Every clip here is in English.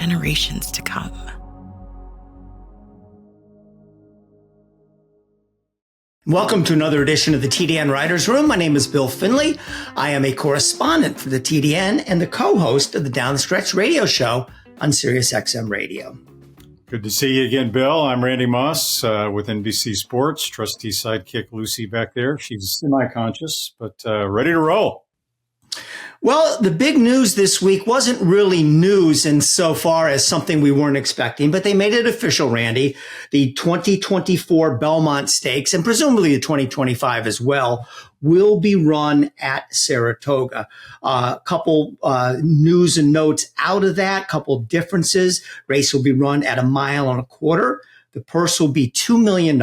generations to come. Welcome to another edition of the TDN Writers Room. My name is Bill Finley. I am a correspondent for the TDN and the co-host of the Down the Stretch radio show on SiriusXM Radio. Good to see you again, Bill. I'm Randy Moss with NBC Sports. Trusty sidekick Lucy back there. She's semi-conscious, but ready to roll. Well, the big news this week wasn't really news insofar as something we weren't expecting, but they made it official, Randy. The 2024 Belmont Stakes, and presumably the 2025 as well, will be run at Saratoga. A couple news and notes out of that, couple differences. Race will be run at 1.25 miles. The purse will be $2 million.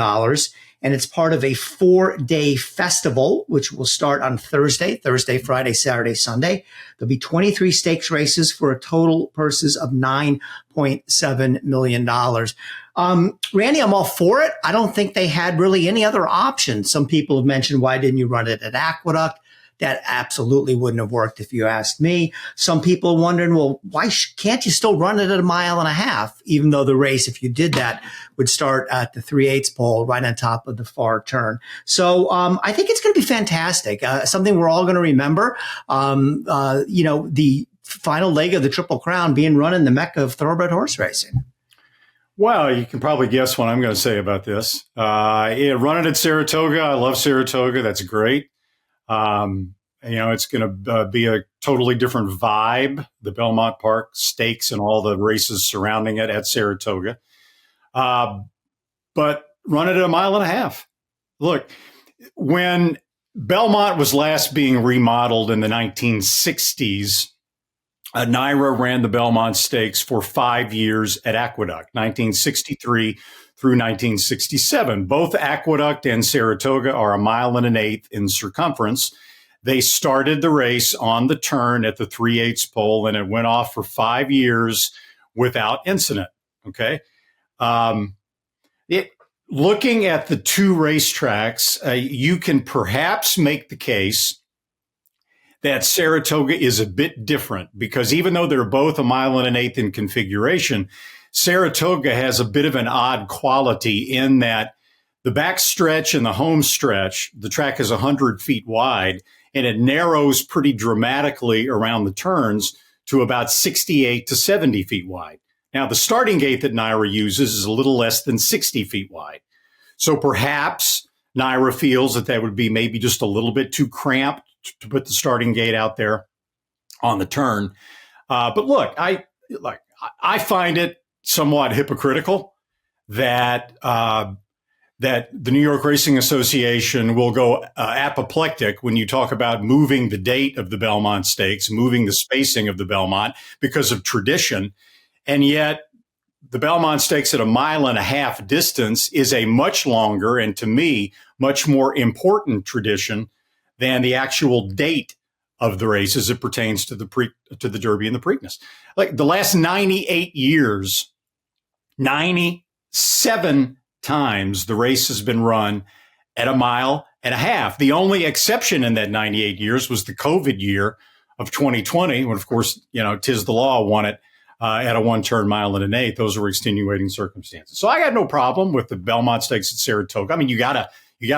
And it's part of a 4-day festival, which will start on Thursday, Friday, Saturday, Sunday. There'll be 23 stakes races for a total purses of $9.7 million. Randy, I'm all for it. I don't think they had really any other option. Some people have mentioned, why didn't you run it at Aqueduct? That absolutely wouldn't have worked if you asked me. Some people are wondering, well, why can't you still run it at 1.5 miles, even though the race, if you did that, would start at the 3/8 pole right on top of the far turn. So I think it's going to be fantastic, something we're all going to remember. The final leg of the Triple Crown being run in the Mecca of thoroughbred horse racing. Well, you can probably guess what I'm going to say about this. Run it at Saratoga. I love Saratoga. That's great. It's going to be a totally different vibe, the Belmont Park Stakes and all the races surrounding it at Saratoga. But run it at 1.5 miles. Look, when Belmont was last being remodeled in the 1960s, Naira ran the Belmont Stakes for 5 years at Aqueduct, 1963 through 1967. Both Aqueduct and Saratoga are 1.8 miles in circumference. They started the race on the turn at the 3/8 pole, and it went off for 5 years without incident. Okay. Looking at the two racetracks, you can perhaps make the case that Saratoga is a bit different, because even though they're both 1.8 miles in configuration, Saratoga has a bit of an odd quality in that the back stretch and the home stretch, the track is 100 feet wide, and it narrows pretty dramatically around the turns to about 68 to 70 feet wide. Now, the starting gate that Naira uses is a little less than 60 feet wide. So perhaps Naira feels that would be maybe just a little bit too cramped to put the starting gate out there on the turn. But look, I find it somewhat hypocritical that that the New York Racing Association will go apoplectic when you talk about moving the date of the Belmont Stakes, moving the spacing of the Belmont because of tradition. And yet the Belmont Stakes at 1.5 miles distance is a much longer and, to me, much more important tradition than the actual date of the race as it pertains to the Derby and the Preakness. Like the last 98 years, 97 times the race has been run at 1.5 miles. The only exception in that 98 years was the COVID year of 2020, when, of course, Tis the Law won it at a 1-turn 1.1 miles. Those were extenuating circumstances. So I got no problem with the Belmont Stakes at Saratoga. I mean, you gotta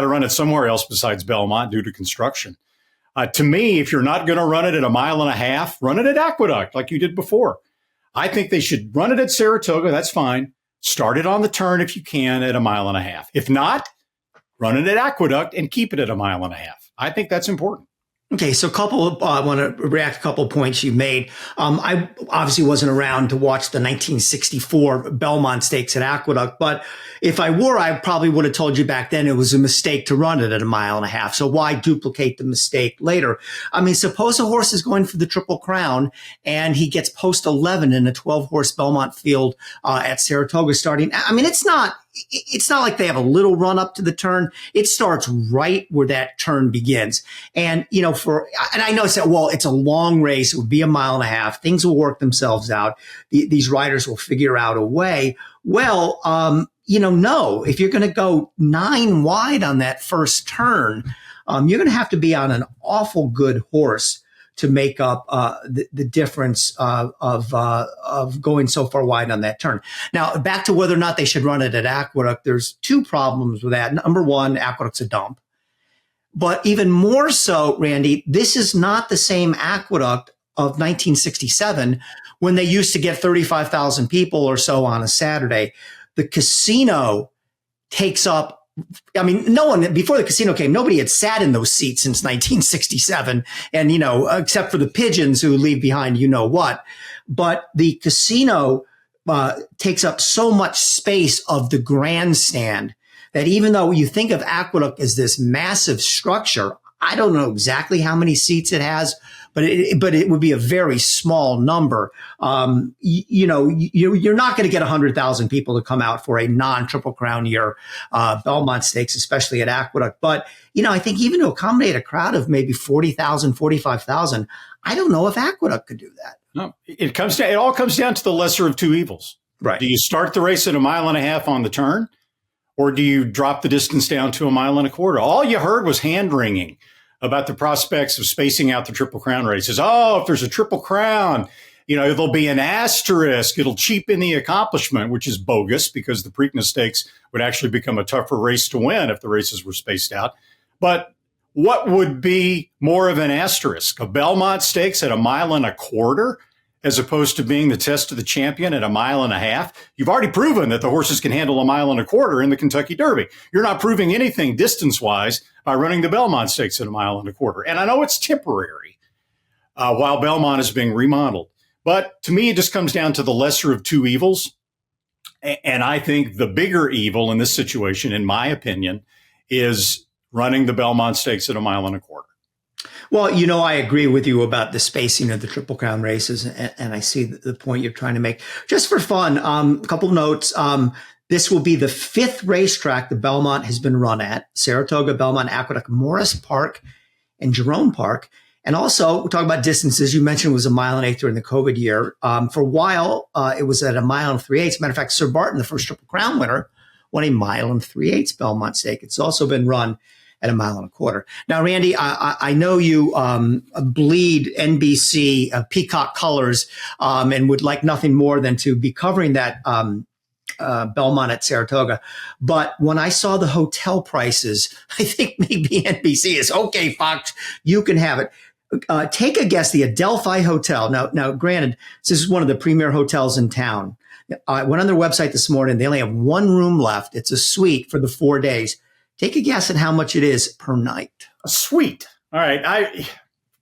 run it somewhere else besides Belmont due to construction. To me, if you're not going to run it at 1.5 miles, run it at Aqueduct like you did before. I think they should run it at Saratoga. That's fine. Start it on the turn if you can at 1.5 miles. If not, run it at Aqueduct and keep it at 1.5 miles. I think that's important. Okay, so I want to react to a couple of points you made. I obviously wasn't around to watch the 1964 Belmont Stakes at Aqueduct, but if I were, I probably would have told you back then it was a mistake to run it at 1.5 miles. So why duplicate the mistake later? I mean, suppose a horse is going for the Triple Crown and he gets post 11 in a 12-horse Belmont field at Saratoga starting. I mean, it's not like they have a little run up to the turn. It starts right where that turn begins. And, and I know it's a long race. It would be 1.5 miles. Things will work themselves out. These riders will figure out a way. Well, no, if you're going to go 9 wide on that first turn, you're going to have to be on an awful good horse to make up the difference of going so far wide on that turn. Now, back to whether or not they should run it at Aqueduct, there's two problems with that. Number one, Aqueduct's a dump. But even more so, Randy, this is not the same Aqueduct of 1967 when they used to get 35,000 people or so on a Saturday. The casino takes up, I mean, no one, before the casino came, nobody had sat in those seats since 1967. And, except for the pigeons who leave behind, what. But the casino takes up so much space of the grandstand that even though you think of Aqueduct as this massive structure, I don't know exactly how many seats it has, but it would be a very small number. You're not going to get 100,000 people to come out for a non-Triple Crown year, Belmont Stakes, especially at Aqueduct. But, I think even to accommodate a crowd of maybe 40,000, 45,000, I don't know if Aqueduct could do that. No, it all comes down to the lesser of two evils. Right. Do you start the race at 1.5 miles on the turn, or do you drop the distance down to 1.25 miles? All you heard was hand-wringing about the prospects of spacing out the Triple Crown races. Oh, if there's a Triple Crown, there'll be an asterisk. It'll cheapen the accomplishment, which is bogus because the Preakness Stakes would actually become a tougher race to win if the races were spaced out. But what would be more of an asterisk? A Belmont Stakes at 1.25 miles as opposed to being the test of the champion at 1.5 miles? You've already proven that the horses can handle 1.25 miles in the Kentucky Derby. You're not proving anything distance-wise by running the Belmont Stakes at 1.25 miles. And I know it's temporary while Belmont is being remodeled. But to me, it just comes down to the lesser of two evils. And I think the bigger evil in this situation, in my opinion, is running the Belmont Stakes at 1.25 miles. Well, I agree with you about the spacing of the Triple Crown races, and I see the point you're trying to make. Just for fun, a couple of notes. This will be the 5th racetrack the Belmont has been run at: Saratoga, Belmont, Aqueduct, Morris Park, and Jerome Park. And also, we're talking about distances. You mentioned it was 1.8 miles during the COVID year. For a while, it was at 1.3 miles. Matter of fact, Sir Barton, the first Triple Crown winner, won 1.3 miles Belmont Stake. It's also been run at 1.25 miles. Now, Randy, I know you bleed NBC peacock colors and would like nothing more than to be covering that Belmont at Saratoga. But when I saw the hotel prices, I think maybe NBC is, okay, Fox, you can have it. Take a guess, the Adelphi Hotel. Now, granted, this is one of the premier hotels in town. I went on their website this morning. They only have one room left. It's a suite for the 4 days. Take a guess at how much it is per night. A suite. All right.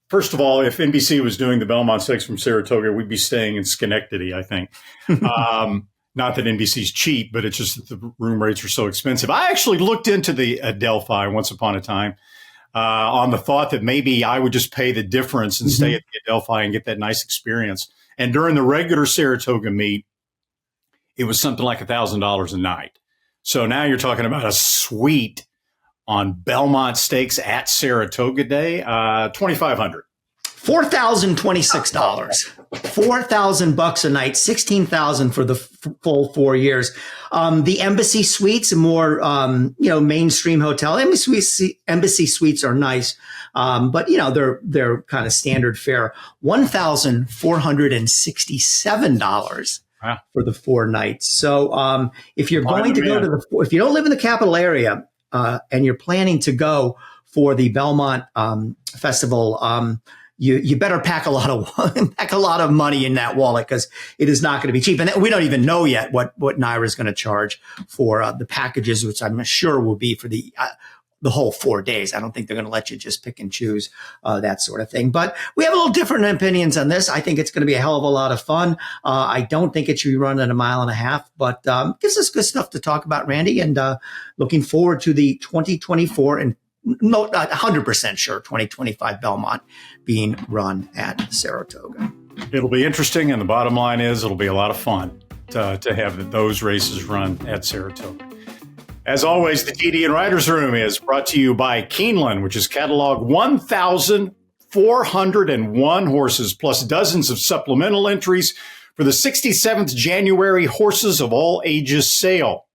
First of all, if NBC was doing the Belmont Stakes from Saratoga, we'd be staying in Schenectady, I think. Not that NBC's cheap, but it's just that the room rates are so expensive. I actually looked into the Adelphi once upon a time on the thought that maybe I would just pay the difference and stay at the Adelphi and get that nice experience. And during the regular Saratoga meet, it was something like $1,000 a night. So now you're talking about a suite on Belmont Stakes at Saratoga Day, $2,500. $4,026. $4,000 a night, $16,000 for the full 4 years. The Embassy Suites, a more mainstream hotel. Embassy Suites are nice, but they're kind of standard fare. $1,467. Wow. For the 4 nights. So if you're going to go to if you don't live in the capital area and you're planning to go for the Belmont Festival, you better pack a lot of money in that wallet, because it is not going to be cheap. And we don't even know yet what NYRA is going to charge for the packages, which I'm sure will be for the whole 4 days. I don't think they're going to let you just pick and choose that sort of thing. But we have a little different opinions on this. I think it's going to be a hell of a lot of fun. I don't think it should be run at 1.5 miles, but gives us good stuff to talk about, Randy. And looking forward to the 2024 and not 100% sure 2025 Belmont being run at Saratoga. It'll be interesting, and the bottom line is it'll be a lot of fun to have those races run at Saratoga. As always, the TDN Writers Room is brought to you by Keeneland, which has cataloged 1,401 horses, plus dozens of supplemental entries for the 67th January Horses of All Ages sale.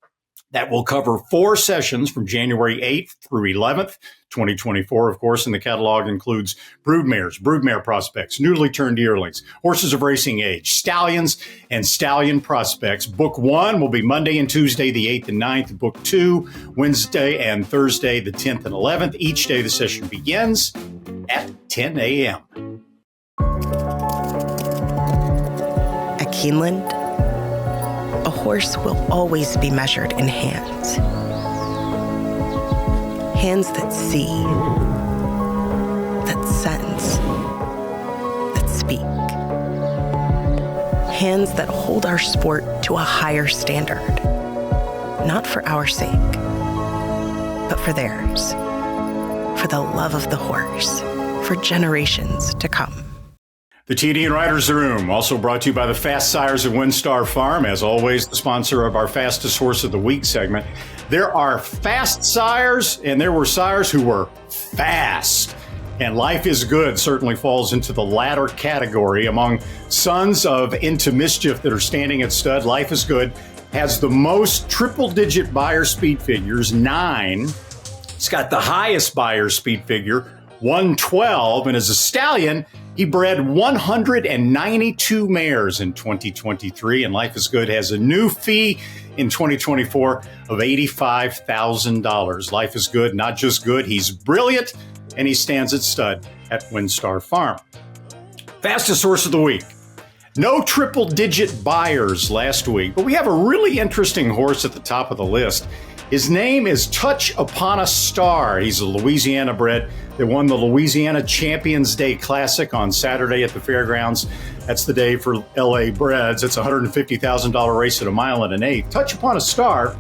That will cover 4 sessions from January 8th through 11th, 2024. Of course, and the catalog includes broodmares, broodmare prospects, newly turned yearlings, horses of racing age, stallions, and stallion prospects. Book 1 will be Monday and Tuesday, the 8th and 9th. Book 2, Wednesday and Thursday, the 10th and 11th. Each day the session begins at 10 a.m. At Keeneland, a horse will always be measured in hands. Hands that see, that sense, that speak. Hands that hold our sport to a higher standard. Not for our sake, but for theirs. For the love of the horse, for generations to come. The TDN Writers Room, also brought to you by the Fast Sires of WinStar Farm, as always, the sponsor of our Fastest Horse of the Week segment. There are fast sires, and there were sires who were fast. And Life is Good certainly falls into the latter category. Among sons of Into Mischief that are standing at stud, Life is Good has the most triple-digit buyer speed figures, 9. It's got the highest buyer speed figure, 112, and as a stallion, he bred 192 mares in 2023, and Life is Good has a new fee in 2024 of $85,000. Life is Good, not just good, he's brilliant, and he stands at stud at WinStar Farm. Fastest Horse of the Week. No triple-digit buyers last week, but we have a really interesting horse at the top of the list. His name is Touch Upon a Star. He's a Louisiana bred that won the Louisiana Champions Day Classic on Saturday at the fairgrounds. That's the day for LA breds. It's a $150,000 race at 1 1/8. Touch Upon a Star,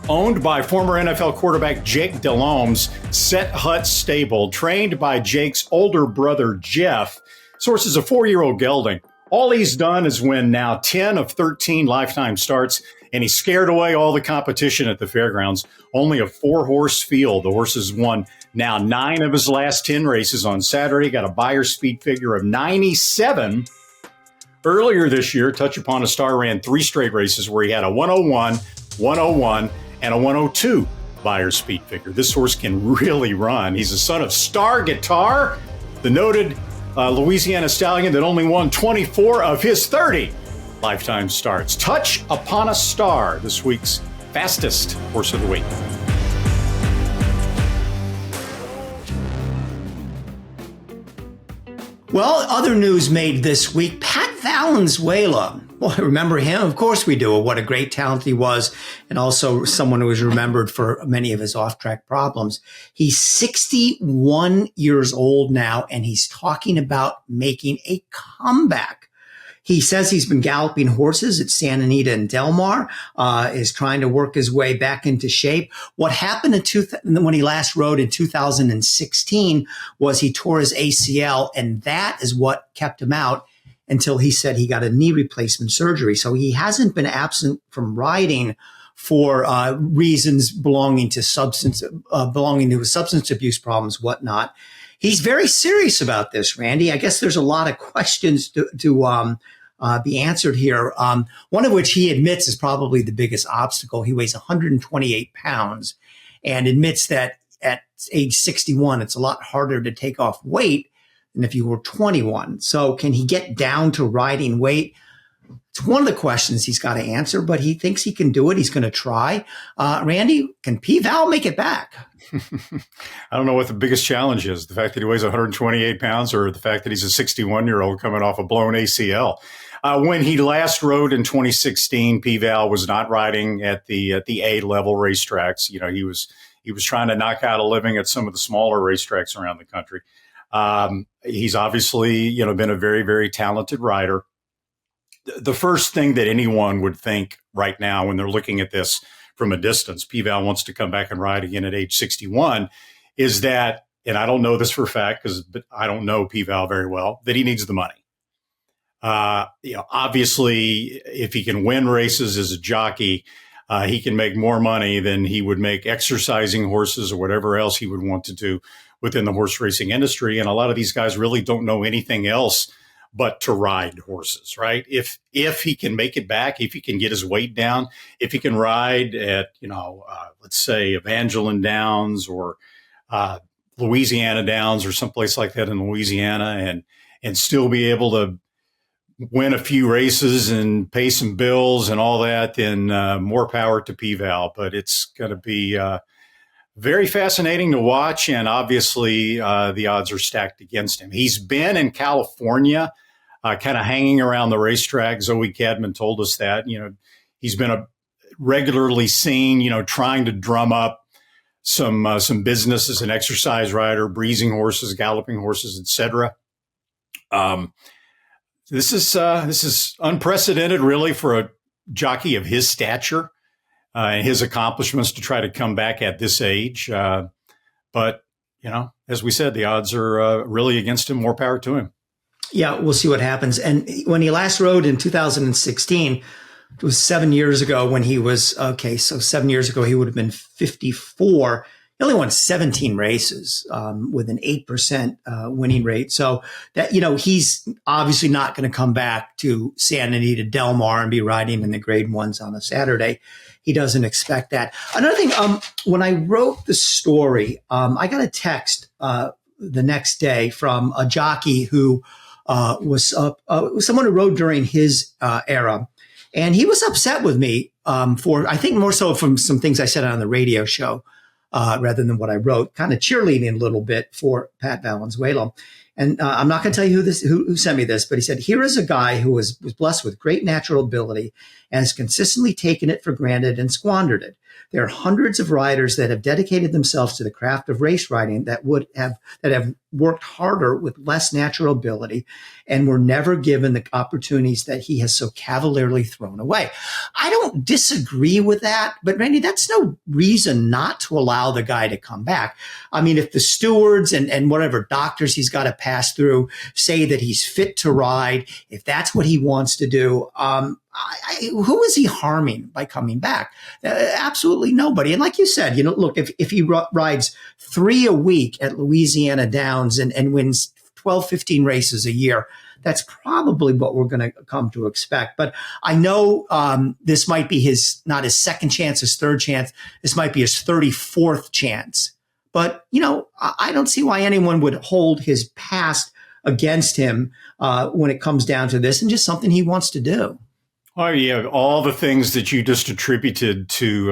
owned by former NFL quarterback Jake Delhomme's Set Hut Stable, trained by Jake's older brother Jeff. This horse is a 4-year-old gelding. All he's done is win now 10 of 13 lifetime starts, and he scared away all the competition at the fairgrounds. Only a 4-horse field. The horse has won now 9 of his last 10 races on Saturday. Got a buyer speed figure of 97. Earlier this year, Touch Upon a Star ran 3 straight races where he had a 101, 101, and a 102 buyer speed figure. This horse can really run. He's a son of Star Guitar, the noted Louisiana stallion that only won 24 of his 30 lifetime starts. Touch Upon a Star, this week's Fastest Horse of the Week. Well, other news made this week, Pat Valenzuela. Well, I remember him. Of course we do. What a great talent he was. And also someone who was remembered for many of his off-track problems. He's 61 years old now, and he's talking about making a comeback. He says he's been galloping horses at Santa Anita and Del Mar, is trying to work his way back into shape. What happened when he last rode in 2016 was he tore his ACL, and that is what kept him out until he said he got a knee replacement surgery. So he hasn't been absent from riding for reasons belonging to substance abuse problems, whatnot. He's very serious about this, Randy. I guess there's a lot of questions to be answered here. One of which he admits is probably the biggest obstacle. He weighs 128 pounds and admits that at age 61, it's a lot harder to take off weight than if you were 21. So can he get down to riding weight? It's one of the questions he's got to answer, but he thinks he can do it. He's going to try. Randy, can P-Val make it back? I don't know what the biggest challenge is, the fact that he weighs 128 pounds or the fact that he's a 61-year-old coming off a blown ACL. When he last rode in 2016, P-Val was not riding at the A-level racetracks. You know, he was trying to knock out a living at some of the smaller racetracks around the country. He's obviously, been a very, very talented rider. The first thing that anyone would think right now when they're looking at this from a distance, P-Val wants to come back and ride again at age 61, is that, and I don't know this for a fact but I don't know P-Val very well, that he needs the money. Obviously, if he can win races as a jockey, he can make more money than he would make exercising horses or whatever else he would want to do within the horse racing industry. And a lot of these guys really don't know anything else but to ride horses, right? If he can make it back, if he can get his weight down, if he can ride at, let's say Evangeline Downs or Louisiana Downs or someplace like that in Louisiana and still be able to win a few races and pay some bills and all that, then more power to P-Val. But it's going to be very fascinating to watch. And obviously the odds are stacked against him. He's been in California kind of hanging around the racetrack. Zoe Cadman told us that, he's been regularly seen, trying to drum up some business as an exercise rider, breezing horses, galloping horses, etc. This is unprecedented, really, for a jockey of his stature and his accomplishments to try to come back at this age. But as we said, the odds are really against him. More power to him. Yeah, we'll see what happens. And when he last rode in 2016, it was 7 years ago when he was, so 7 years ago, he would have been 54. He only won 17 races with an 8% winning rate. So that, he's obviously not going to come back to Santa Anita Del Mar and be riding in the grade ones on a Saturday. He doesn't expect that. Another thing, when I wrote the story, I got a text the next day from a jockey who was someone who rode during his era. And he was upset with me for, I think more so from some things I said on the radio show rather than what I wrote, kind of cheerleading a little bit for Pat Valenzuela. And I'm not going to tell you who sent me this, but he said, here is a guy who was blessed with great natural ability and has consistently taken it for granted and squandered it. There are hundreds of riders that have dedicated themselves to the craft of race riding that have worked harder with less natural ability and were never given the opportunities that he has so cavalierly thrown away. I don't disagree with that, but Randy, that's no reason not to allow the guy to come back. I mean, if the stewards and whatever doctors he's got to pass through say that he's fit to ride, if that's what he wants to do, who is he harming by coming back? Absolutely nobody. And like you said, look, if he rides 3 a week at Louisiana Downs and wins 12, 15 races a year, that's probably what we're going to come to expect. But I know this might be not his second chance, his third chance. This might be his 34th chance. But, I don't see why anyone would hold his past against him when it comes down to this and just something he wants to do. Oh, yeah. All the things that you just attributed to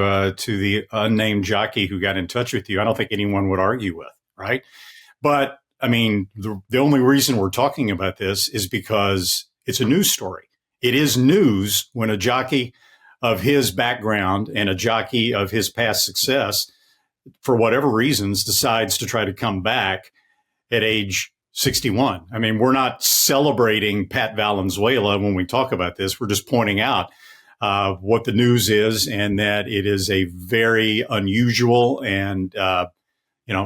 the unnamed jockey who got in touch with you, I don't think anyone would argue with, right? But, I mean, the only reason we're talking about this is because it's a news story. It is news when a jockey of his background and a jockey of his past success, for whatever reasons, decides to try to come back at age 61. I mean, we're not celebrating Pat Valenzuela when we talk about this. We're just pointing out what the news is and that it is a very unusual and,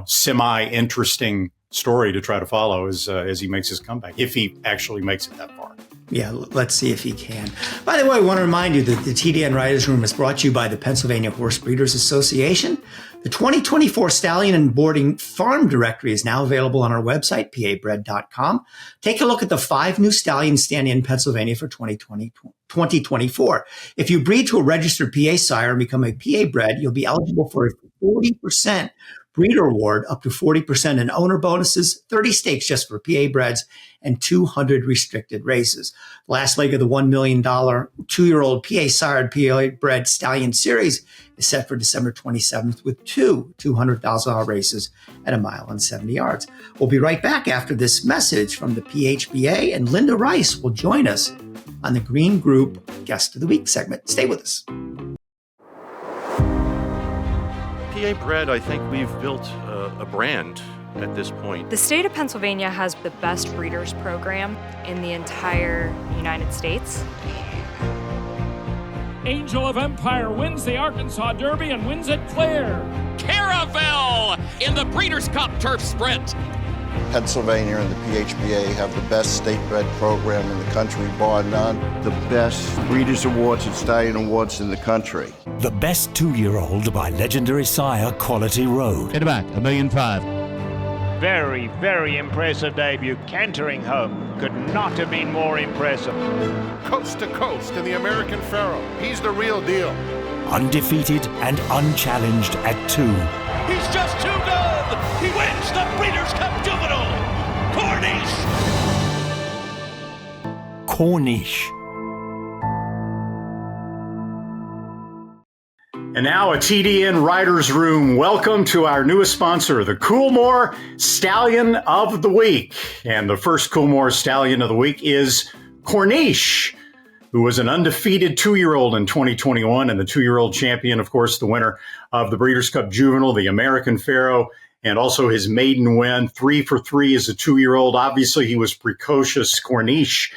semi-interesting story to try to follow as he makes his comeback, if he actually makes it that far. Yeah, let's see if he can. By the way, I want to remind you that the TDN Writers Room is brought to you by the Pennsylvania Horse Breeders Association. The 2024 Stallion and Boarding Farm Directory is now available on our website, pabred.com. Take a look at the 5 new stallions standing in Pennsylvania for 2024. If you breed to a registered PA sire and become a PA bred, you'll be eligible for a 40% breeder award, up to 40% in owner bonuses, 30 stakes just for PA breds, and 200 restricted races. The last leg of the $1 million 2-year-old PA sired PA bred Stallion Series is set for December 27th with 2 $200,000 races at 1 mile and 70 yards. We'll be right back after this message from the PHBA, and Linda Rice will join us on the Green Group Guest of the Week segment. Stay with us. PA Bred, I think we've built a brand at this point. The state of Pennsylvania has the best breeders program in the entire United States. Angel of Empire wins the Arkansas Derby and wins it clear. Caravel in the Breeders' Cup Turf Sprint. Pennsylvania and the PHBA have the best state-bred program in the country, bar none. The best Breeders' Awards and Stallion Awards in the country. The best 2-year-old by legendary sire Quality Road. Hit it back, $1.5 million. Very, very impressive debut. Cantering home could not have been more impressive. Coast to coast in the American Pharaoh. He's the real deal. Undefeated and unchallenged at 2. He's just too good. He wins the Breeders' Cup Juvenile. Corniche. And now a TDN Writers Room. Welcome to our newest sponsor, the Coolmore Stallion of the Week. And the first Coolmore Stallion of the Week is Corniche, who was an undefeated 2-year-old in 2021 and the 2-year-old champion, of course, the winner of the Breeders' Cup Juvenile, the American Pharaoh, and also his maiden win, 3 for 3 as a 2-year-old. Obviously, he was precocious. Corniche,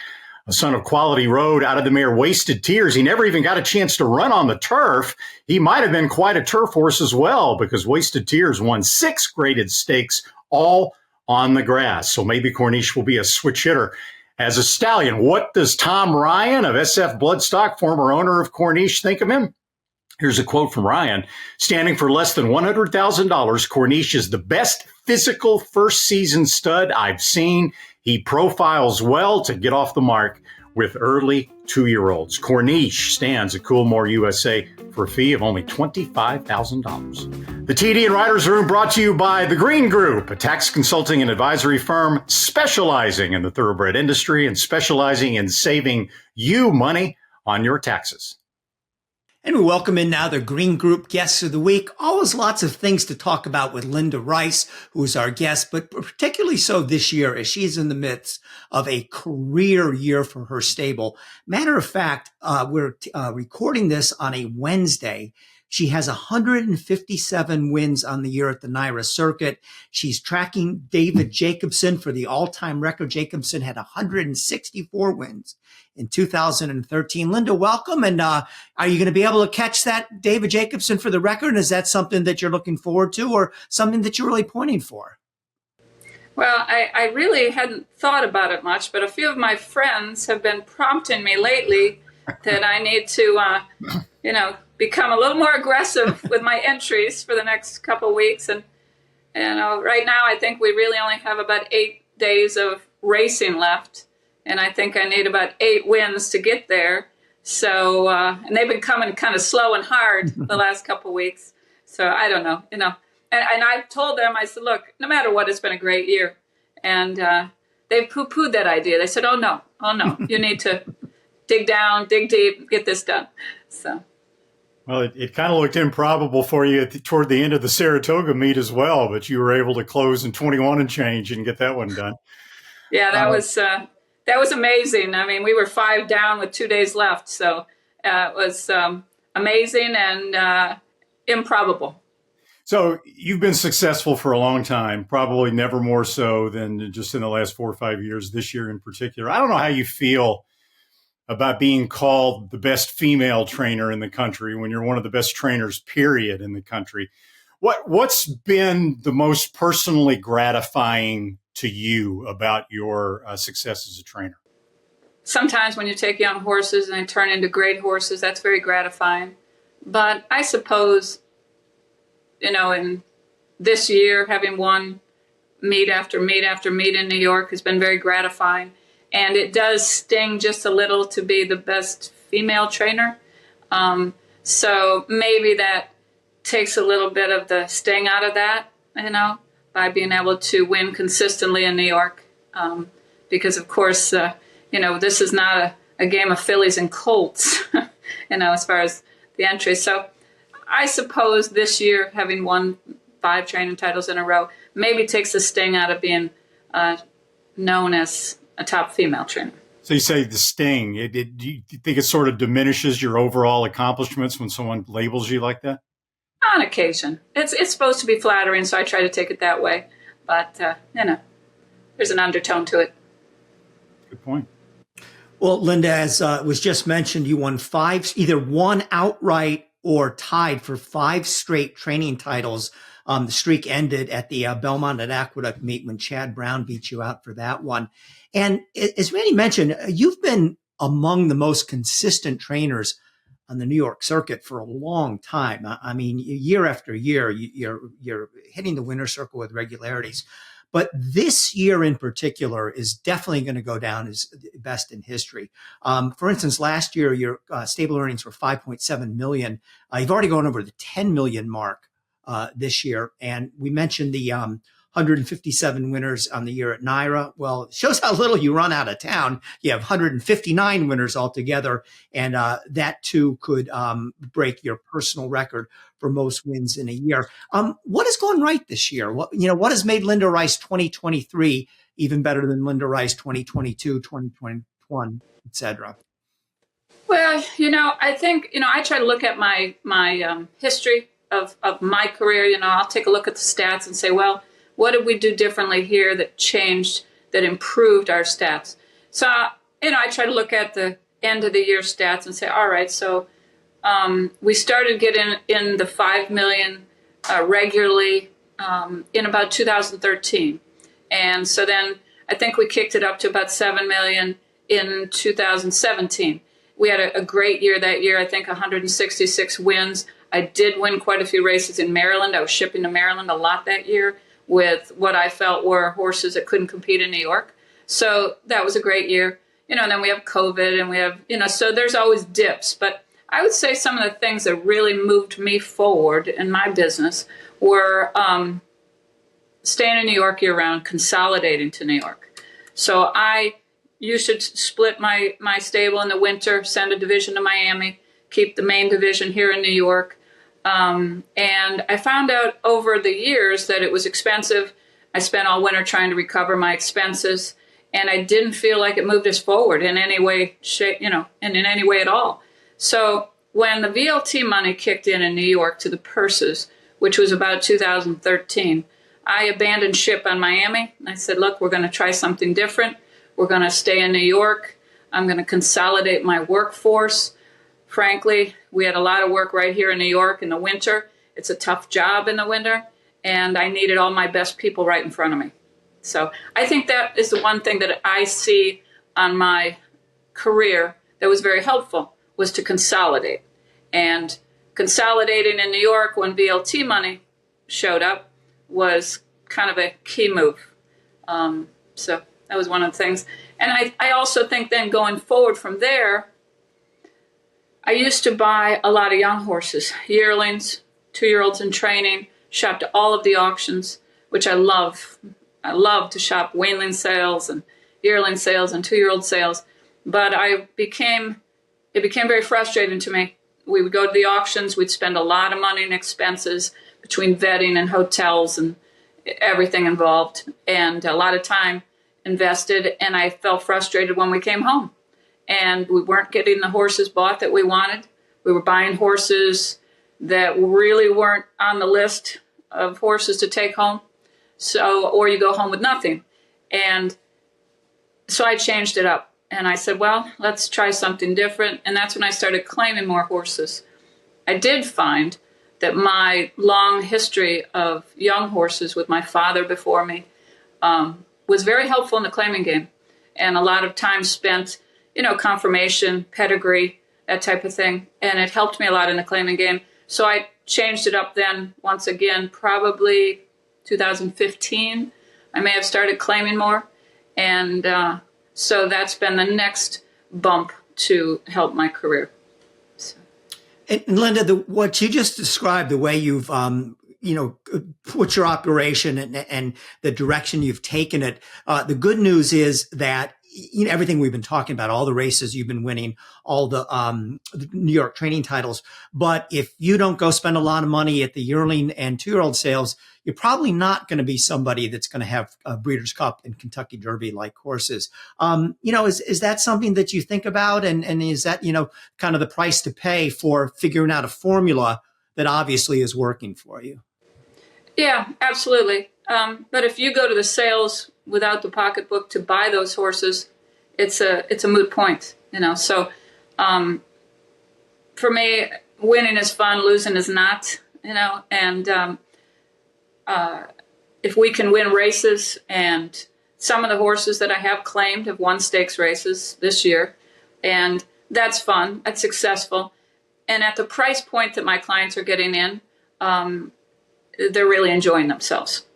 a son of Quality Road, out of the mare Wasted Tears. He never even got a chance to run on the turf. He might have been quite a turf horse as well, because Wasted Tears won 6 graded stakes, all on the grass. So maybe Corniche will be a switch hitter as a stallion. What does Tom Ryan of SF Bloodstock, former owner of Corniche, think of him? Here's a quote from Ryan. Standing for less than $100,000, Corniche is the best physical first season stud I've seen. He profiles well to get off the mark with early 2-year-olds. Corniche stands at Coolmore USA for a fee of only $25,000. The TDN Writers Room brought to you by The Green Group, a tax consulting and advisory firm specializing in the thoroughbred industry and specializing in saving you money on your taxes. And we welcome in now the Green Group Guests of the Week. Always lots of things to talk about with Linda Rice, who is our guest, but particularly so this year as she's in the midst of a career year for her stable. Matter of fact, we're recording this on a Wednesday. She has 157 wins on the year at the NYRA circuit. She's tracking David Jacobson for the all-time record. Jacobson had 164 wins in 2013. Linda, welcome. And are you going to be able to catch that David Jacobson for the record? Is that something that you're looking forward to, or something that you're really pointing for? Well, I really hadn't thought about it much, but a few of my friends have been prompting me lately that I need to, become a little more aggressive with my entries for the next couple of weeks. And right now, I think we really only have about 8 days of racing left. And I think I need about 8 wins to get there. So, and they've been coming kind of slow and hard the last couple of weeks. So I don't know, And I've told them, I said, look, no matter what, it's been a great year. And they've poo-pooed that idea. They said, oh no, you need to dig down, dig deep, get this done. So. Well, it kind of looked improbable for you toward the end of the Saratoga meet as well, but you were able to close in 21 and change and get that one done. Yeah, that was amazing. I mean, we were 5 down with 2 days left, so it was amazing and improbable. So you've been successful for a long time, probably never more so than just in the last 4 or 5 years, this year in particular. I don't know how you feel about being called the best female trainer in the country when you're one of the best trainers, period, in the country. What's been the most personally gratifying to you about your success as a trainer? Sometimes when you take young horses and they turn into great horses, that's very gratifying. But I suppose, in this year, having won meet after meet after meet in New York has been very gratifying. And it does sting just a little to be the best female trainer. So maybe that takes a little bit of the sting out of that, by being able to win consistently in New York. Because, of course, this is not a game of fillies and colts, as far as the entry. So I suppose this year, having won 5 training titles in a row, maybe takes the sting out of being known as a top female trainer. So you say the sting. Do you think it sort of diminishes your overall accomplishments when someone labels you like that? On occasion. It's supposed to be flattering, so I try to take it that way. But, there's an undertone to it. Good point. Well, Linda, as was just mentioned, you won 5, either won outright or tied for 5 straight training titles. The streak ended at the Belmont and Aqueduct meet when Chad Brown beat you out for that one. And as Randy mentioned, you've been among the most consistent trainers on the New York circuit for a long time. I mean, year after year, you're hitting the winner's circle with regularities. But this year in particular is definitely going to go down as the best in history. For instance, last year, your stable earnings were $5.7 million. You've already gone over the 10 million mark this year. And we mentioned the 157 winners on the year at NYRA. Well, it shows how little you run out of town. You have 159 winners altogether. And that too could break your personal record for most wins in a year. What is going right this year? What has made Linda Rice 2023 even better than Linda Rice 2022, 2021, et cetera? Well, I think, I try to look at my history of my career. I'll take a look at the stats and say, well, what did we do differently here that changed, that improved our stats? So, I try to look at the end of the year stats and say, all right, so we started getting in the 5 million regularly in about 2013. And so then I think we kicked it up to about 7 million in 2017. We had a great year that year, I think 166 wins. I did win quite a few races in Maryland. I was shipping to Maryland a lot that year with what I felt were horses that couldn't compete in New York. So that was a great year. And then we have COVID and we have, so there's always dips. But I would say some of the things that really moved me forward in my business were staying in New York year round, consolidating to New York. So I used to split my stable in the winter, send a division to Miami, keep the main division here in New York. And I found out over the years that it was expensive. I spent all winter trying to recover my expenses, and I didn't feel like it moved us forward in any way, and in any way at all. So when the VLT money kicked in New York to the purses, which was about 2013, I abandoned ship on Miami. I said, look, we're going to try something different. We're going to stay in New York. I'm going to consolidate my workforce. Frankly, we had a lot of work right here in New York in the winter. It's a tough job in the winter, and I needed all my best people right in front of me. So I think that is the one thing that I see on my career that was very helpful, was to consolidate. And consolidating in New York when VLT money showed up was kind of a key move. So that was one of the things. And I also think then going forward from there, I used to buy a lot of young horses, yearlings, 2-year-olds in training, shopped all of the auctions, which I love. I love to shop weanling sales and yearling sales and 2-year-old sales. But it became very frustrating to me. We would go to the auctions, we'd spend a lot of money in expenses between vetting and hotels and everything involved, and a lot of time invested, and I felt frustrated when we came home. And we weren't getting the horses bought that we wanted. We were buying horses that really weren't on the list of horses to take home. So, or you go home with nothing. And so I changed it up. And I said, well, let's try something different. And that's when I started claiming more horses. I did find that my long history of young horses with my father before me was very helpful in the claiming game. And a lot of time spent, confirmation, pedigree, that type of thing. And it helped me a lot in the claiming game. So I changed it up then once again, probably 2015. I may have started claiming more. And so that's been the next bump to help my career. So. And Linda, what you just described, the way you've, put your operation and the direction you've taken it, the good news is that everything we've been talking about, all the races you've been winning, all the New York training titles. But if you don't go spend a lot of money at the yearling and 2-year-old sales, you're probably not going to be somebody that's going to have a Breeders' Cup and Kentucky Derby like horses. Is that something that you think about? And is that, kind of the price to pay for figuring out a formula that obviously is working for you? Yeah, absolutely. But if you go to the sales without the pocketbook to buy those horses, it's a moot point, So for me, winning is fun, losing is not, And if we can win races, and some of the horses that I have claimed have won stakes races this year, and that's fun, that's successful. And at the price point that my clients are getting in, they're really enjoying themselves.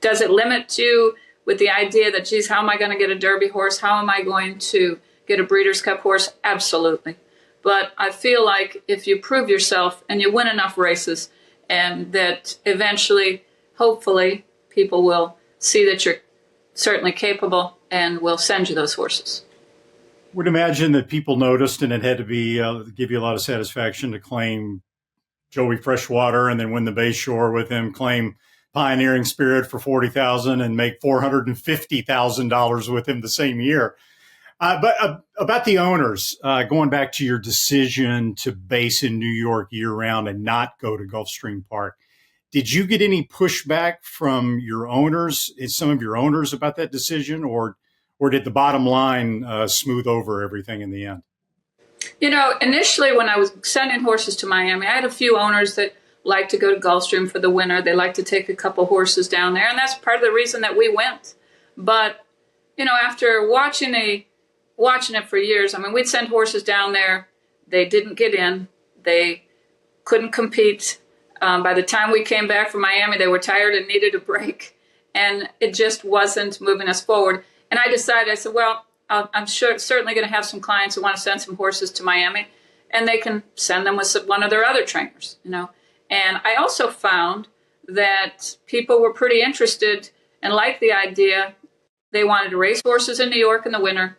Does it limit you with the idea that, geez, how am I going to get a Derby horse? How am I going to get a Breeders' Cup horse? Absolutely. But I feel like if you prove yourself and you win enough races, and that eventually, hopefully, people will see that you're certainly capable and will send you those horses. Would imagine that people noticed, and it had to be give you a lot of satisfaction to claim Joey Freshwater and then win the Bayshore with him, claim Pioneering Spirit for $40,000 and make $450,000 with him the same year. But about the owners, going back to your decision to base in New York year-round and not go to Gulfstream Park, did you get any pushback from your owners, some of your owners, about that decision, or did the bottom line smooth over everything in the end? You know, initially when I was sending horses to Miami, I had a few owners that liked to go to Gulfstream for the winter. They liked to take a couple horses down there, and that's part of the reason that we went. But, you know, after watching it for years, I mean, we'd send horses down there. They didn't get in. They couldn't compete. By the time we came back from Miami, they were tired and needed a break. And it just wasn't moving us forward. And I decided, I said, well, I'm certainly going to have some clients who want to send some horses to Miami, and they can send them with one of their other trainers, you know. And I also found that people were pretty interested and liked the idea. They wanted to race horses in New York in the winter.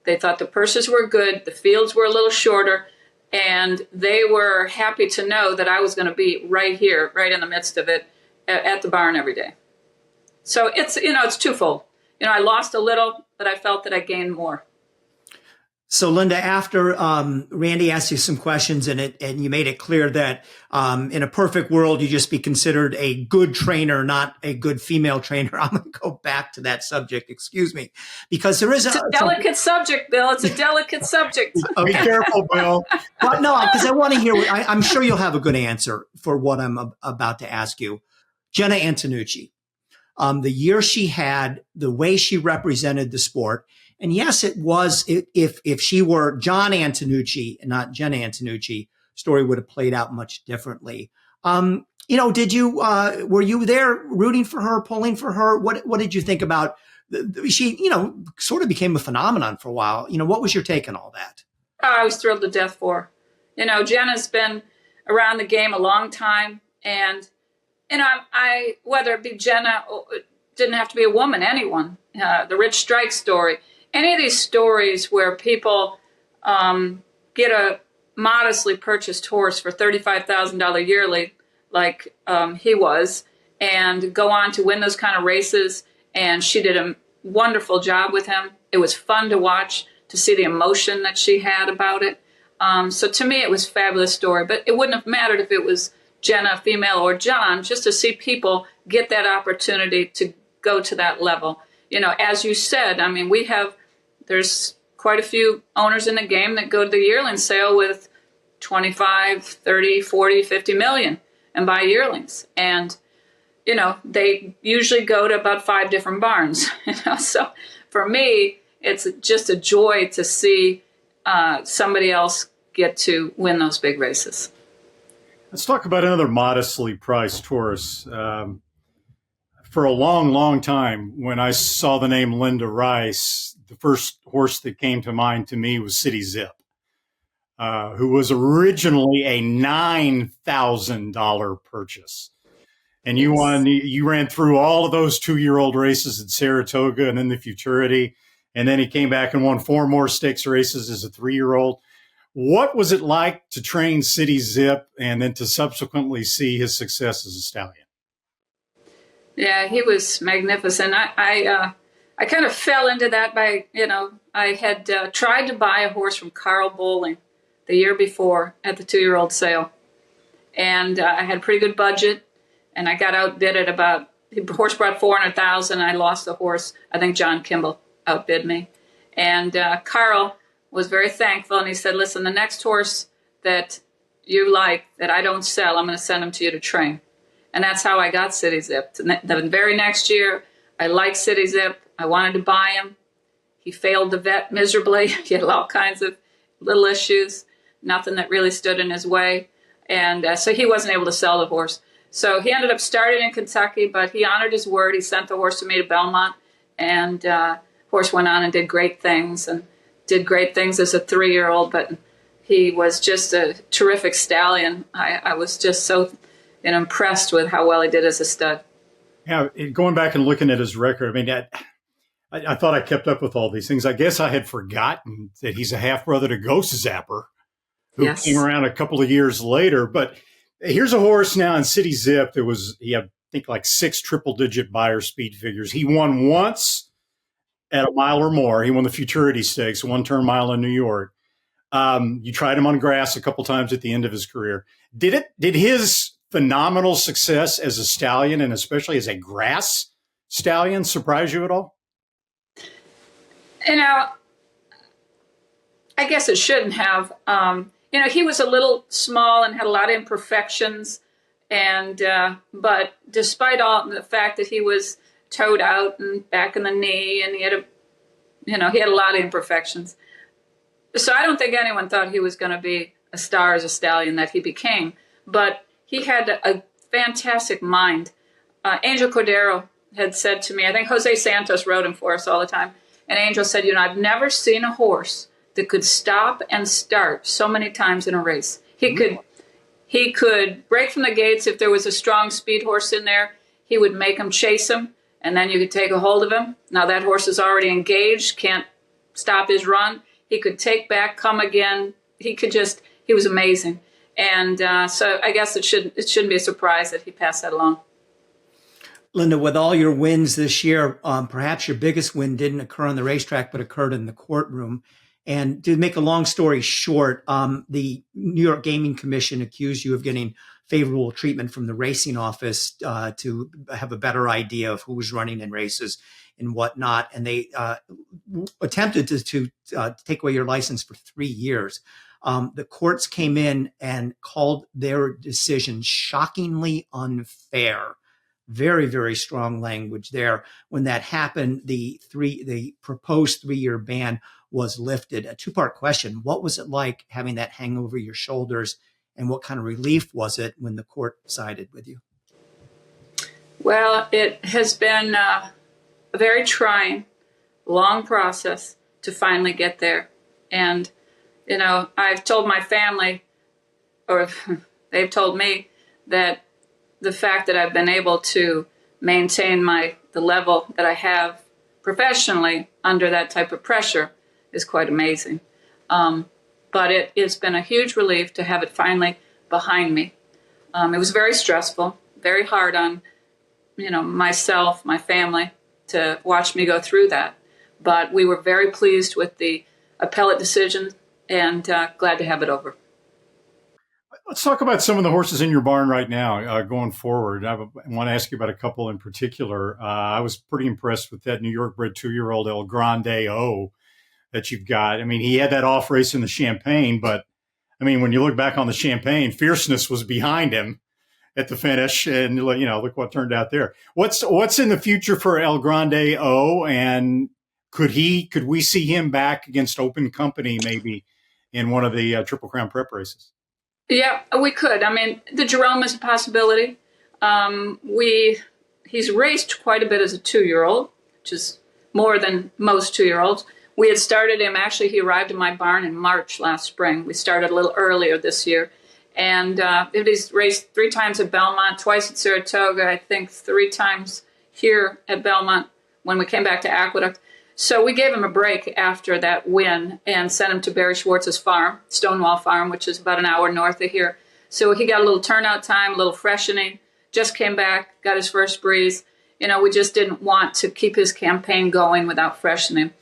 They thought the purses were good, the fields were a little shorter, and they were happy to know that I was going to be right here, right in the midst of it, at the barn every day. So it's, you know, it's twofold. You know, I lost a little, but I felt that I gained more. So, Linda, after Randy asked you some questions and you made it clear that in a perfect world, you just be considered a good trainer, not a good female trainer. I'm going to go back to that subject. Excuse me, because there is a delicate subject, Bill. It's a delicate subject. Be careful, Bill. But no, because I want to hear. I'm sure you'll have a good answer for what I'm about to ask you. Jenna Antonucci, the year she had, the way she represented the sport. And yes, it was, if she were John Antonucci and not Jenna Antonucci, story would have played out much differently. You know, were you there rooting for her, pulling for her? What did you think about, she, you know, sort of became a phenomenon for a while. You know, what was your take on all that? I was thrilled to death for her. You know, Jenna's been around the game a long time. And, you know, whether it be Jenna, it didn't have to be a woman, anyone, the Rich Strike story. Any of these stories where people get a modestly purchased horse for $35,000 yearly, like he was, and go on to win those kind of races, and she did a wonderful job with him. It was fun to watch, to see the emotion that she had about it. So to me, it was a fabulous story. But it wouldn't have mattered if it was Jenna, female, or John, just to see people get that opportunity to go to that level. You know, as you said, I mean, there's quite a few owners in the game that go to the yearling sale with 25, 30, 40, 50 million and buy yearlings. And, you know, they usually go to about 5 different barns. You know? So for me, it's just a joy to see somebody else get to win those big races. Let's talk about another modestly priced horse. For a long, long time, when I saw the name Linda Rice, the first horse that came to mind to me was City Zip, who was originally a $9,000 purchase. And you ran through all of those 2-year-old races at Saratoga and then the Futurity. And then he came back and won 4 more stakes races as a 3-year-old. What was it like to train City Zip and then to subsequently see his success as a stallion? Yeah, he was magnificent. I kind of fell into that by, you know, I had tried to buy a horse from Carl Bowling the year before at the 2-year-old sale. And I had a pretty good budget, and I got outbid at about, the horse brought $400,000. I lost the horse. I think John Kimball outbid me. And Carl was very thankful, and he said, listen, the next horse that you like that I don't sell, I'm going to send him to you to train. And that's how I got City Zip. The very next year, I liked City Zip. I wanted to buy him. He failed the vet miserably. He had all kinds of little issues, nothing that really stood in his way. And so he wasn't able to sell the horse. So he ended up starting in Kentucky, but he honored his word. He sent the horse to me to Belmont, and horse went on and did great things as a 3-year-old, but he was just a terrific stallion. I was just so impressed with how well he did as a stud. Yeah, going back and looking at his record, I mean, I thought I kept up with all these things. I guess I had forgotten that he's a half-brother to Ghost Zapper, who came around a couple of years later. But here's a horse now in City Zip. He had, I think, like 6 triple-digit buyer speed figures. He won once at a mile or more. He won the Futurity Stakes, 1-turn mile in New York. You tried him on grass a couple times at the end of his career. Did his phenomenal success as a stallion, and especially as a grass stallion, surprise you at all? I guess it shouldn't have. He was a little small and had a lot of imperfections, and but despite all the fact that he was toed out and back in the knee, and he had a lot of imperfections. So I don't think anyone thought he was going to be a star as a stallion that he became, but he had a fantastic mind. Angel Cordero had said to me, I think Jose Santos rode him for us all the time, and Angel said, I've never seen a horse that could stop and start so many times in a race. He could break from the gates if there was a strong speed horse in there. He would make him chase him, and then you could take a hold of him. Now that horse is already engaged, can't stop his run. He could take back, come again. He was amazing. And so I guess it shouldn't be a surprise that he passed that along. Linda, with all your wins this year, perhaps your biggest win didn't occur on the racetrack, but occurred in the courtroom. And to make a long story short, the New York Gaming Commission accused you of getting favorable treatment from the racing office to have a better idea of who was running in races and whatnot. And they attempted to take away your license for 3 years. The courts came in and called their decision shockingly unfair. Very, very strong language there. When that happened, the proposed 3-year ban was lifted. A 2-part question. What was it like having that hang over your shoulders, and what kind of relief was it when the court sided with you? Well, it has been a very trying, long process to finally get there. And, I've told my family, or they've told me, that the fact that I've been able to maintain the level that I have professionally under that type of pressure is quite amazing. But it has been a huge relief to have it finally behind me. It was very stressful, very hard on, myself, my family, to watch me go through that. But we were very pleased with the appellate decision and glad to have it over. Let's talk about some of the horses in your barn right now going forward. I want to ask you about a couple in particular. I was pretty impressed with that New York bred 2-year-old El Grande O that you've got. I mean, he had that off race in the Champagne, but I mean, when you look back on the Champagne, Fierceness was behind him at the finish, and look what turned out there. What's in the future for El Grande O, and could we see him back against Open Company maybe in one of the Triple Crown prep races? Yeah, we could. I mean, the Jerome is a possibility. He's raced quite a bit as a 2-year-old, which is more than most 2-year-olds. We had started him, actually, he arrived in my barn in March last spring. We started a little earlier this year. And he's raced 3 times at Belmont, twice at Saratoga, I think 3 times here at Belmont when we came back to Aqueduct. So we gave him a break after that win and sent him to Barry Schwartz's farm, Stonewall Farm, which is about an hour north of here. So he got a little turnout time, a little freshening, just came back, got his first breeze. We just didn't want to keep his campaign going without freshening.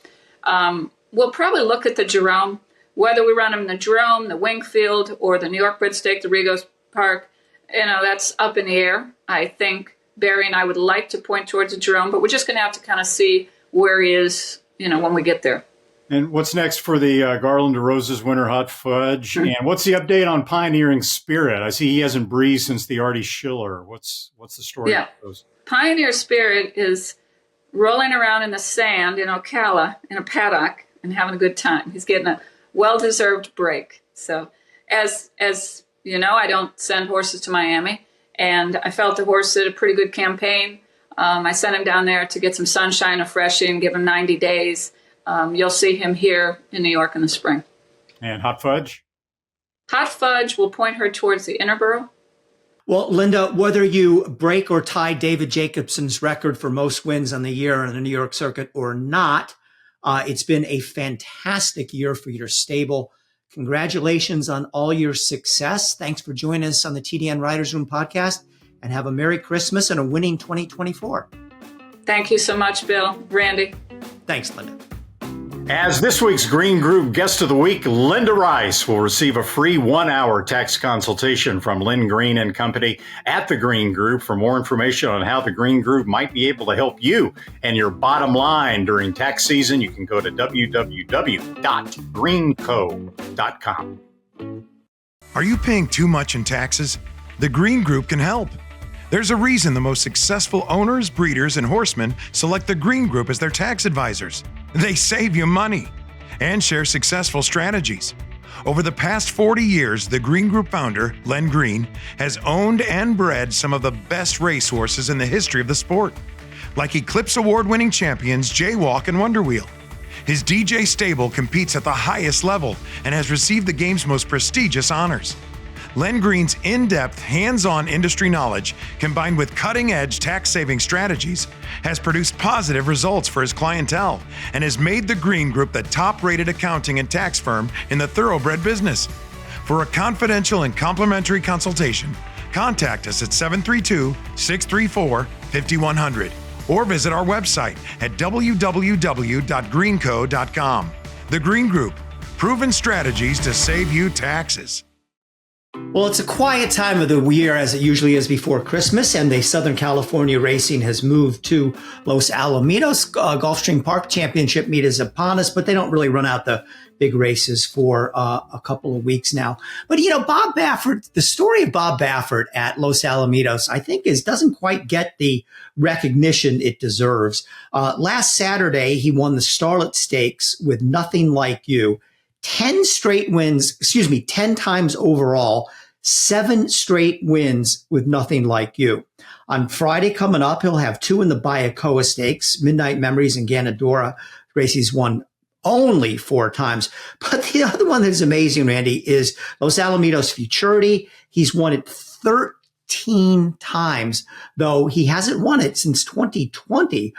We'll probably look at the Jerome, whether we run him in the Jerome, the Wingfield, or the New York Bred Stake, the Regos Park. That's up in the air. I think Barry and I would like to point towards the Jerome, but we're just going to have to kind of see where he is, when we get there. And what's next for the Garland of Roses Winter Hot Fudge? And what's the update on Pioneering Spirit? I see he hasn't breathed since the Artie Schiller. What's the story? Yeah, Pioneer Spirit is rolling around in the sand in Ocala in a paddock and having a good time. He's getting a well-deserved break. So as you know, I don't send horses to Miami, And I felt the horse did a pretty good campaign. I sent him down there to get some sunshine, a freshie, give him 90 days. You'll see him here in New York in the spring. And Hot Fudge? Hot Fudge will point her towards the Interborough. Well, Linda, whether you break or tie David Jacobson's record for most wins on the year on the New York circuit or not, it's been a fantastic year for your stable. Congratulations on all your success. Thanks for joining us on the TDN Writers Room podcast, and have a Merry Christmas and a winning 2024. Thank you so much, Bill. Randy. Thanks, Linda. As this week's Green Group Guest of the Week, Linda Rice will receive a free 1-hour tax consultation from Lynn Green and Company at the Green Group. For more information on how the Green Group might be able to help you and your bottom line during tax season, you can go to www.greenco.com. Are you paying too much in taxes? The Green Group can help. There's a reason the most successful owners, breeders, and horsemen select the Green Group as their tax advisors. They save you money and share successful strategies. Over the past 40 years, the Green Group founder, Len Green, has owned and bred some of the best racehorses in the history of the sport, like Eclipse Award-winning champions Jaywalk and Wonderwheel. His DJ stable competes at the highest level and has received the game's most prestigious honors. Len Green's in-depth, hands-on industry knowledge, combined with cutting-edge tax-saving strategies, has produced positive results for his clientele and has made the Green Group the top-rated accounting and tax firm in the thoroughbred business. For a confidential and complimentary consultation, contact us at 732-634-5100 or visit our website at www.greenco.com. The Green Group, proven strategies to save you taxes. Well, it's a quiet time of the year, as it usually is before Christmas, and the Southern California racing has moved to Los Alamitos. Gulfstream Park Championship meet is upon us, but they don't really run out the big races for a couple of weeks now. But, you know, Bob Baffert, the story of Bob Baffert at Los Alamitos, I think doesn't quite get the recognition it deserves. Last Saturday, he won the Starlet Stakes with Nothing Like You. 10 times overall, 7 straight wins with Nothing Like You. On Friday coming up, he'll have 2 in the Bayacoa Stakes, Midnight Memories and Ganadora. Races won only 4 times. But the other one that's amazing, Randy, is Los Alamitos Futurity. He's won it 13 times, though he hasn't won it since 2020.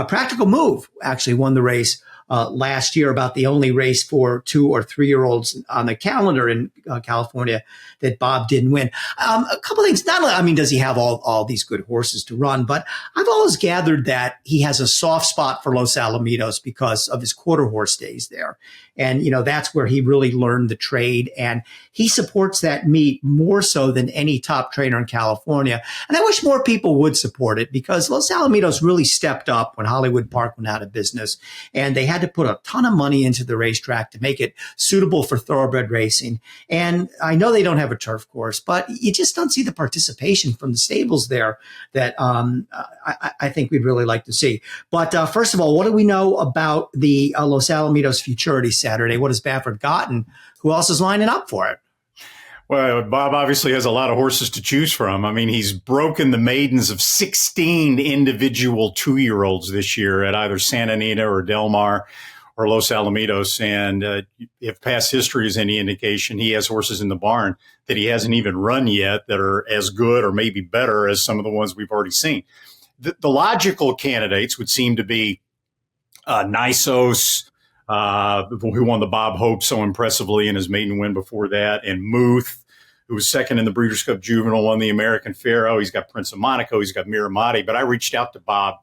Practical Move actually won the race last year, about the only race for 2 or 3-year-olds on the calendar in California that Bob didn't win. A couple of things. Does he have all these good horses to run? But I've always gathered that he has a soft spot for Los Alamitos because of his quarter horse days there. And, you know, that's where he really learned the trade. And he supports that meet more so than any top trainer in California. And I wish more people would support it, because Los Alamitos really stepped up when Hollywood Park went out of business. And they had to put a ton of money into the racetrack to make it suitable for thoroughbred racing. And I know they don't have a turf course, but you just don't see the participation from the stables there that I think we'd really like to see. But first of all, what do we know about the Los Alamitos Futurity Saturday? What has Baffert gotten? Who else is lining up for it? Well, Bob obviously has a lot of horses to choose from. I mean, he's broken the maidens of 16 individual 2-year-olds this year at either Santa Anita or Del Mar or Los Alamitos. And if past history is any indication, he has horses in the barn that he hasn't even run yet that are as good or maybe better as some of the ones we've already seen. The logical candidates would seem to be Nysos, who won the Bob Hope so impressively in his maiden win before that, and Muth, who was second in the Breeders' Cup Juvenile, won the American Pharoah. He's got Prince of Monaco. He's got Miramati. But I reached out to Bob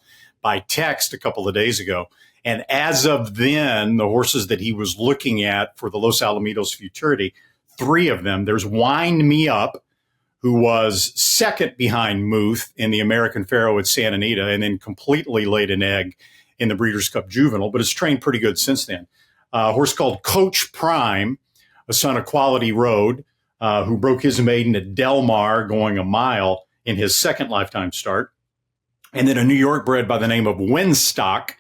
by text a couple of days ago. And as of then, the horses that he was looking at for the Los Alamitos Futurity, 3 of them, there's Wind Me Up, who was second behind Muth in the American Pharoah at Santa Anita and then completely laid an egg in the Breeders' Cup Juvenile, but has trained pretty good since then. A horse called Coach Prime, a son of Quality Road, who broke his maiden at Del Mar going a mile in his second lifetime start. And then a New York bred by the name of Winstock,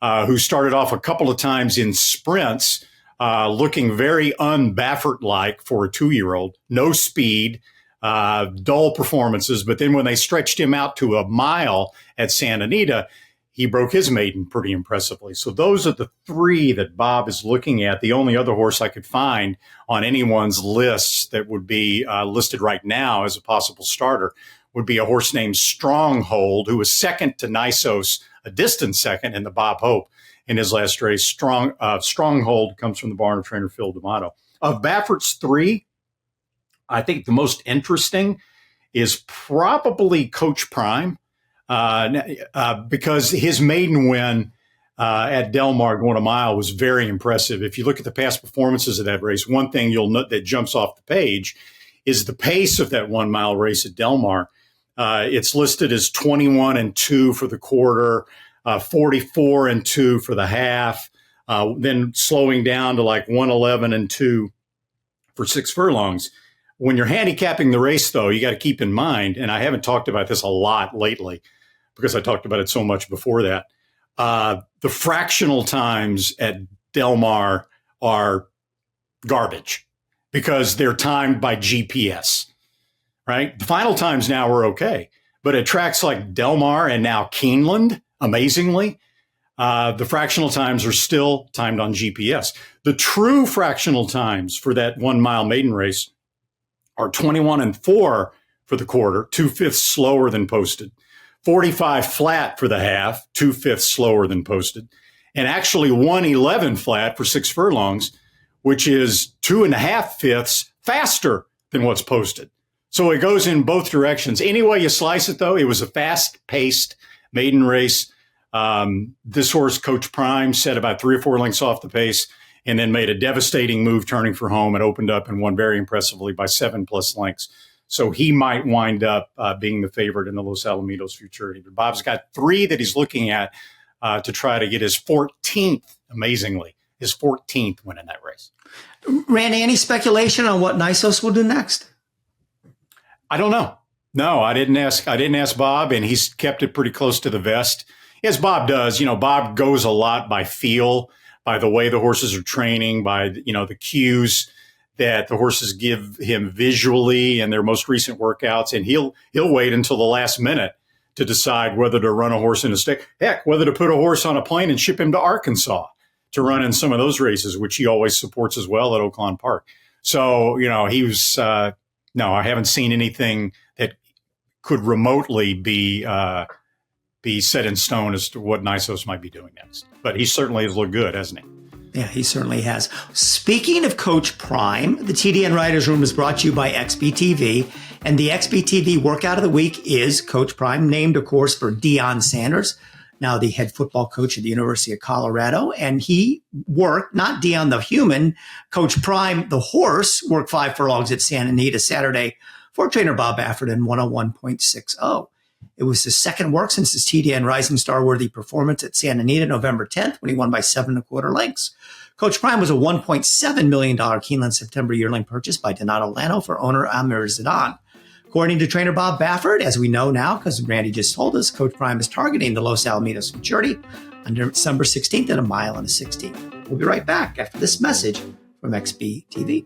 who started off a couple of times in sprints, looking very un-Baffert-like for a 2-year-old. No speed, dull performances. But then when they stretched him out to a mile at Santa Anita, he broke his maiden pretty impressively. So those are the three that Bob is looking at. The only other horse I could find on anyone's list that would be listed right now as a possible starter would be a horse named Stronghold, who was second to Nisos, a distant second in the Bob Hope in his last race. Stronghold comes from the barn of trainer Phil D'Amato. Of Baffert's three, I think the most interesting is probably Coach Prime, because his maiden win at Del Mar going a mile was very impressive. If you look at the past performances of that race, one thing you'll note that jumps off the page is the pace of that 1 mile race at Del Mar. It's listed as 21-2 for the quarter, 44-2 for the half, then slowing down to like 111-2 for 6 furlongs. When you're handicapping the race, though, you got to keep in mind, and I haven't talked about this a lot lately because I talked about it so much before that, the fractional times at Del Mar are garbage because they're timed by GPS, right? The final times now are okay. But at tracks like Del Mar and now Keeneland, amazingly, the fractional times are still timed on GPS. The true fractional times for that 1 mile maiden race are 21-4 for the quarter, 2/5 slower than posted, 45 flat for the half, 2/5 slower than posted, and actually 111 flat for 6 furlongs, which is 2.5 faster than what's posted. So it goes in both directions. Any way you slice it, though, it was a fast-paced maiden race. This horse, Coach Prime, set about 3 or 4 lengths off the pace and then made a devastating move turning for home and opened up and won very impressively by 7+ lengths. So he might wind up being the favorite in the Los Alamitos Futurity. But Bob's got 3 that he's looking at to try to get his 14th, amazingly, his 14th win in that race. Randy, any speculation on what Nisos will do next? I don't know. No, I didn't ask Bob, and he's kept it pretty close to the vest. As Bob does, Bob goes a lot by feel, by the way the horses are training, by, the cues that the horses give him visually in their most recent workouts. And he'll wait until the last minute to decide whether to run a horse in a stake. Heck, whether to put a horse on a plane and ship him to Arkansas to run in some of those races, which he always supports as well at Oaklawn Park. So, he was, no, I haven't seen anything that could remotely be set in stone as to what Nisos might be doing next. But he certainly has looked good, hasn't he? Yeah, he certainly has. Speaking of Coach Prime, the TDN Writers Room is brought to you by XBTV. And the XBTV Workout of the Week is Coach Prime, named, of course, for Deion Sanders, now the head football coach at the University of Colorado. And he worked, not Deion the human, Coach Prime, the horse, worked 5 furlongs at Santa Anita Saturday for trainer Bob Baffert in 101.60. It was his second work since his TDN Rising Star worthy performance at Santa Anita November 10th when he won by 7 1/4 lengths. Coach Prime was a $1.7 million Keeneland September yearling purchase by Donato Lano for owner Amir Zidane. According to trainer Bob Baffert, as we know now, because Randy just told us, Coach Prime is targeting the Los Alamitos Futurity on December 16th at 1 mile and a 16th. We'll be right back after this message from XBTV.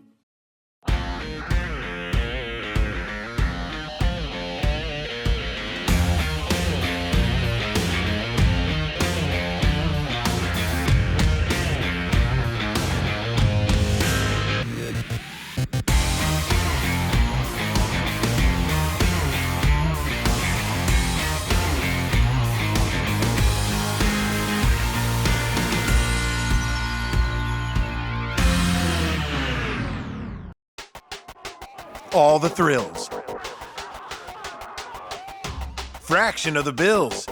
All the thrills. Fraction of the bills.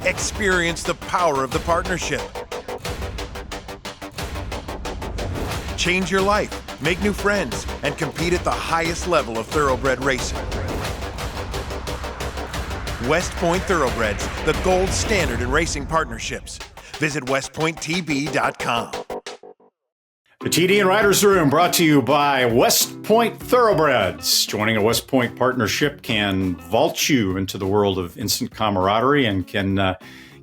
Experience the power of the partnership. Change your life, make new friends, and compete at the highest level of thoroughbred racing. West Point Thoroughbreds, the gold standard in racing partnerships. Visit westpointtb.com. The TDN Writers Room brought to you by West Point Thoroughbreds. Joining a West Point partnership can vault you into the world of instant camaraderie and can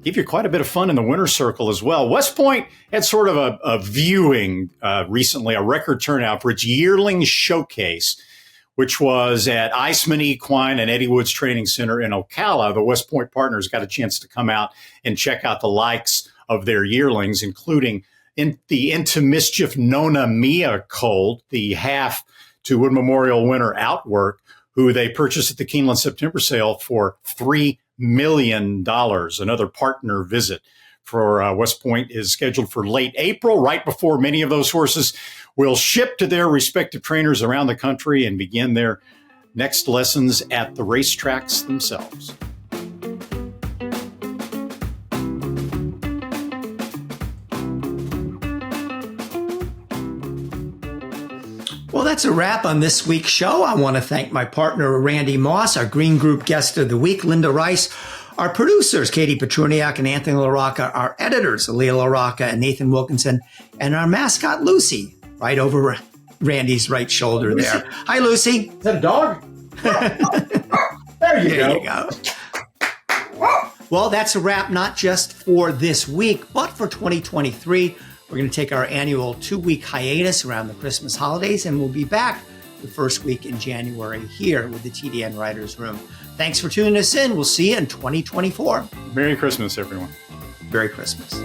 give you quite a bit of fun in the winner's circle as well. West Point had sort of a viewing recently, a record turnout for its yearling showcase, which was at Iceman Equine and Eddie Woods Training Center in Ocala. The West Point partners got a chance to come out and check out the likes of their yearlings, including the Into Mischief Nona Mia colt, the half to Wood Memorial winner Outwork, who they purchased at the Keeneland September sale for $3 million. Another partner visit for West Point is scheduled for late April, right before many of those horses will ship to their respective trainers around the country and begin their next lessons at the racetracks themselves. Well, that's a wrap on this week's show. I want to thank my partner, Randy Moss, our Green Group guest of the week, Linda Rice, our producers, Katie Petruniak and Anthony LaRocca, our editors, Aaliyah LaRocca and Nathan Wilkinson, and our mascot, Lucy, right over Randy's right shoulder there. Hi, Lucy. Is that a dog? There you go. Well, that's a wrap, not just for this week, but for 2023. We're going to take our annual 2-week hiatus around the Christmas holidays, and we'll be back the first week in January here with the TDN Writers Room. Thanks for tuning us in. We'll see you in 2024. Merry Christmas, everyone. Merry Christmas.